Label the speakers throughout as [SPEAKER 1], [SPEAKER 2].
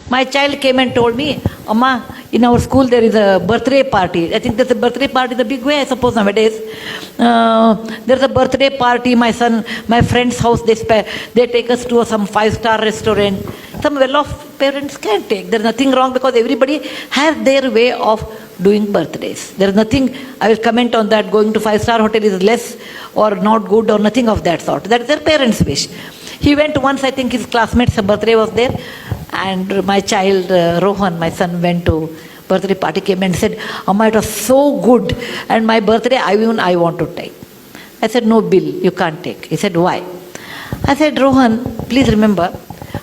[SPEAKER 1] My child came and told me, Amma, in our school there is a birthday party. I think there's a birthday party in a big way, I suppose, nowadays. There's a birthday party, my friend's house, they take us to some 5-star restaurant. Some well-off parents can take. There's nothing wrong because everybody has their way of doing birthdays. There's nothing, I will comment on that, going to 5-star hotel is less or not good or nothing of that sort. That's their parents' wish. He went once, I think his classmate's birthday was there, and my child, Rohan, my son, went to birthday party, came and said, Amma, it was so good, and my birthday, I want to take. I said, no bill, you can't take. He said, why? I said, Rohan, please remember,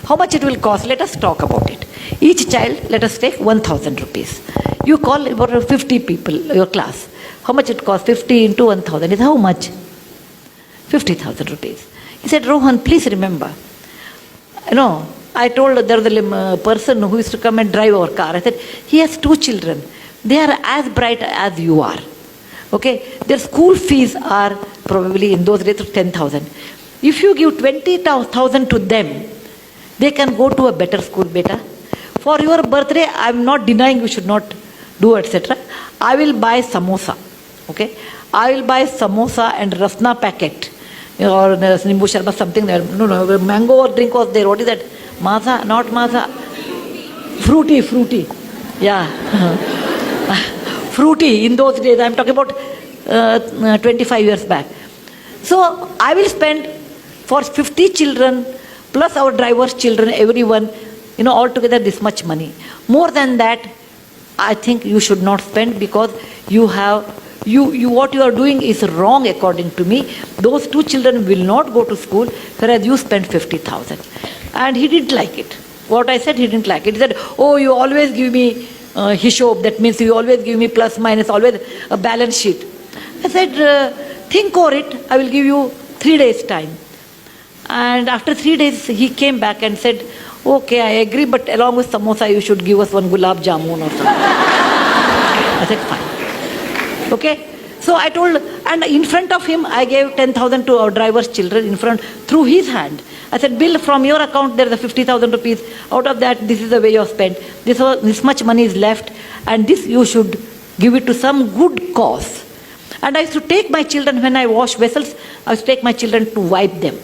[SPEAKER 1] how much it will cost, let us talk about it. Each child, let us take 1,000 rupees. You call about 50 people, your class. How much it costs? 50 into 1,000 is how much? 50,000 rupees. He said, Rohan, please remember, I told there was a person who used to come and drive our car. I said, he has 2 children. They are as bright as you are. Okay? Their school fees are probably in those days 10,000. If you give 20,000 to them, they can go to a better school, beta. For your birthday, I am not denying you should not do, etc. I will buy samosa. Okay? I will buy samosa and rasna packet. Or nimbu sharbat, something there. No, mango or drink was there. What is that? Maza, not maza. Fruity. Yeah. Fruity in those days. I am talking about 25 years back. So I will spend for 50 children plus our driver's children, everyone, altogether this much money. More than that, I think you should not spend because what you are doing is wrong according to me. Those 2 children will not go to school, whereas you spend 50,000. And he didn't like it. What I said, he didn't like it. He said, oh, you always give me hishob, that means you always give me plus minus, always a balance sheet. I said, think over it, I will give you 3 days time. And after 3 days, he came back and said, okay, I agree, but along with samosa, you should give us 1 gulab jamun or something. I said, fine. Okay? So I told, and in front of him, I gave 10,000 to our driver's children through his hand. I said, Bill, from your account, there is 50,000 rupees. Out of that, this is the way you have spent. This much money is left, and this you should give it to some good cause. And I used to take my children, when I wash vessels, I used to take my children to wipe them.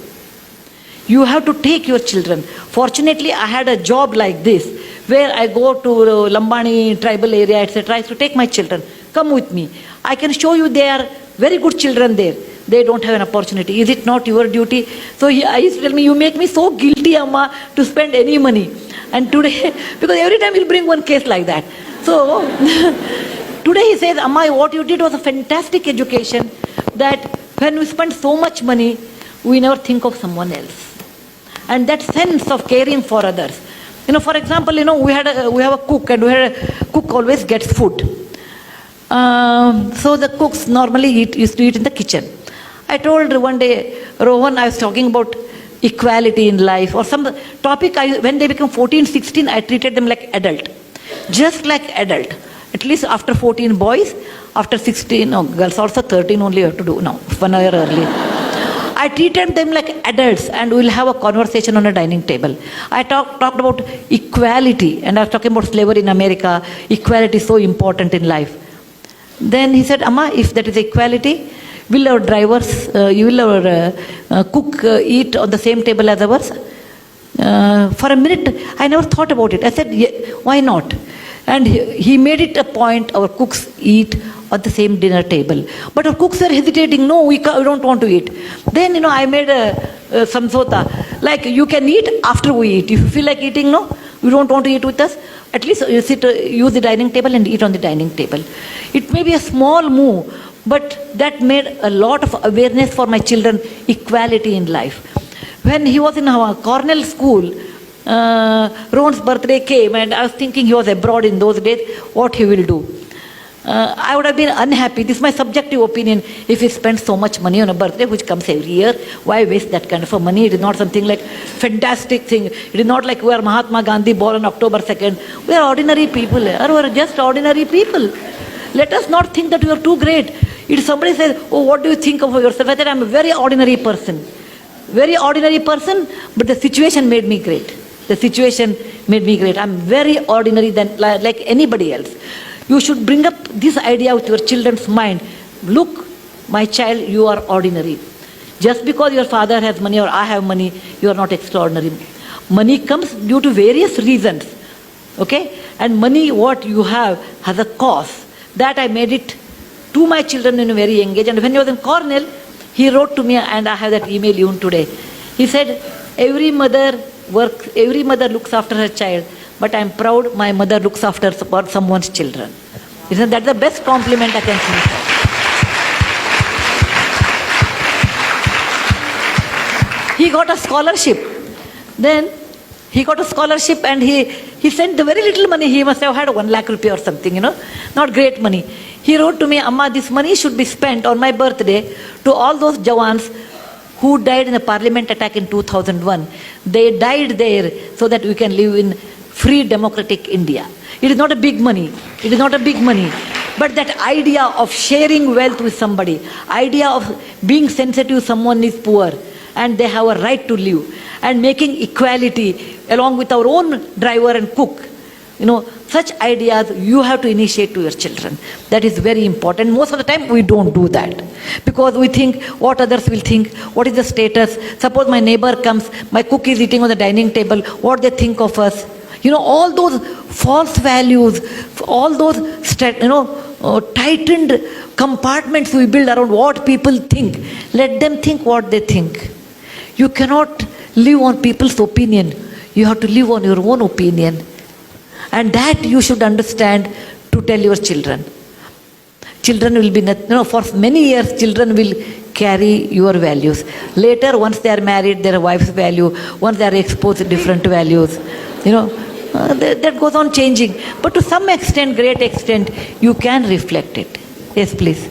[SPEAKER 1] You have to take your children. Fortunately, I had a job like this, where I go to Lambani tribal area, etc. I used to take my children. Come with me. I can show you they are very good children there. They don't have an opportunity. Is it not your duty? So I used to tell me, you make me so guilty, Amma, to spend any money. And today, because every time he'll bring one case like that. So today he says, Amma, what you did was a fantastic education, that when we spend so much money, we never think of someone else. And that sense of caring for others. For example, we have a cook, and a cook always gets food. So the cooks normally used to eat in the kitchen. I told one day, Rohan, I was talking about equality in life or some topic. When they become 14, 16, I treated them like adult. Just like adult. At least after 14 boys, after 16, girls also 13 only you have to do. No, 1 hour early. I treated them like adults, and we'll have a conversation on a dining table. I talked about equality, and I was talking about slavery in America. Equality is so important in life. Then he said, Amma, if that is equality, will our drivers, will our cook eat on the same table as ours? For a minute, I never thought about it. I said, yeah, why not? And he made it a point, our cooks eat at the same dinner table. But our cooks were hesitating, no, we don't want to eat. Then, I made a samsota, like you can eat after we eat. If you feel like eating, no, you don't want to eat with us, at least you use the dining table and eat on the dining table. It may be a small move, but that made a lot of awareness for my children, equality in life. When he was in our Cornell school, Ron's birthday came, and I was thinking he was abroad in those days, what he will do. I would have been unhappy, this is my subjective opinion, if he spends so much money on a birthday which comes every year. Why waste that kind of money? It is not something like fantastic thing. It is not like we are Mahatma Gandhi born on October 2nd. We are ordinary people, we are just ordinary people. Let us not think that we are too great. If somebody says, oh, what do you think of yourself? I said, I am a very ordinary person. Very ordinary person, but the situation made me great. the situation made me great. I'm very ordinary than like anybody else. You should bring up this idea with your children's mind. Look, my child, you are ordinary. Just because your father has money or I have money, you are not extraordinary. Money comes due to various reasons. Okay? And money, what you have, has a cost. That I made it to my children in a very young age. And when he was in Cornell, he wrote to me, and I have that email even today. He said, every mother looks after her child, but I'm proud my mother looks after someone's children. He said, that's the best compliment I can think of. He got a scholarship. Then he got a scholarship and he sent the very little money. He must have had 1 lakh rupee or something, not great money. He wrote to me, Amma, this money should be spent on my birthday to all those Jawans who died in the parliament attack in 2001. They died there so that we can live in free democratic India. It is not a big money. It is not a big money. But that idea of sharing wealth with somebody, idea of being sensitive someone is poor and they have a right to live, and making equality along with our own driver and cook, such ideas you have to initiate to your children. That is very important. Most of the time we don't do that because we think what others will think, what is the status. Suppose my neighbor comes, my cook is eating on the dining table, what they think of us. All those false values, all those tightened compartments we build around what people think. Let them think what they think. You cannot live on people's opinion. You have to live on your own opinion. And that you should understand to tell your children. Children will be, for many years, children will carry your values. Later, once they are married, their wife's value, once they are exposed to different values, that goes on changing. But to some extent, great extent, you can reflect it. Yes, please.